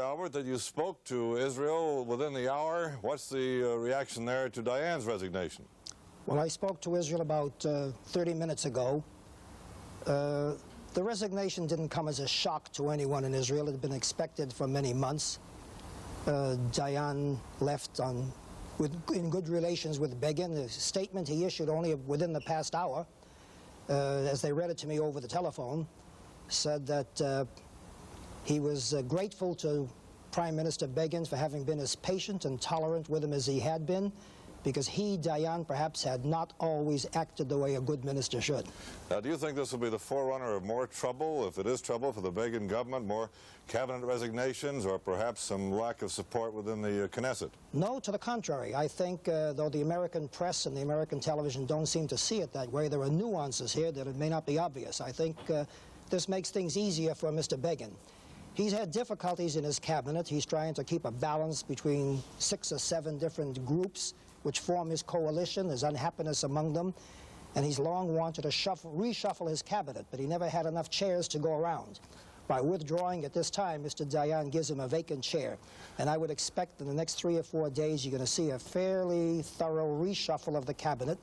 Albert, that you spoke to Israel within the hour. What's the reaction there to Dyan's resignation? Well, I spoke to Israel about 30 minutes ago. The resignation didn't come as a shock to anyone in Israel. It had been expected for many months. Dyan left in good relations with Begin. The statement he issued only within the past hour, as they read it to me over the telephone, said that he was grateful to Prime Minister Begin for having been as patient and tolerant with him as he had been, because he, Dyan, perhaps had not always acted the way a good minister should. Now, do you think this will be the forerunner of more trouble, if it is trouble for the Begin government, more cabinet resignations, or perhaps some lack of support within the Knesset? No, to the contrary. I think, though the American press and the American television don't seem to see it that way, there are nuances here that it may not be obvious. I think this makes things easier for Mr. Begin. He's had difficulties in his cabinet. He's trying to keep a balance between 6 or 7 different groups which form his coalition. There's unhappiness among them, and he's long wanted to reshuffle his cabinet, but he never had enough chairs to go around. By withdrawing at this time, Mr. Dyan gives him a vacant chair, and I would expect in the next 3 or 4 days you're going to see a fairly thorough reshuffle of the cabinet,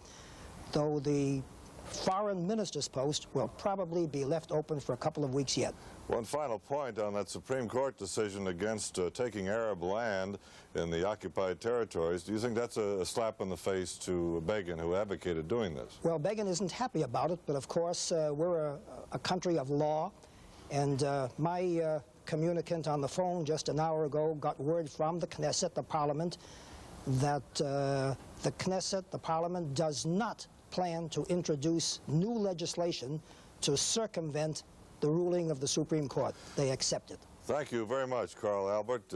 though the foreign minister's post will probably be left open for a couple of weeks yet. One final point on that Supreme Court decision against taking Arab land in the occupied territories. Do you think that's a slap in the face to Begin, who advocated doing this? Well, Begin isn't happy about it, but of course we're a country of law, and my communicant on the phone just an hour ago got word from the Knesset, the parliament, that the Knesset, the parliament, does not plan to introduce new legislation to circumvent the ruling of the Supreme Court. They accept it. Thank you very much, Carl Alpert.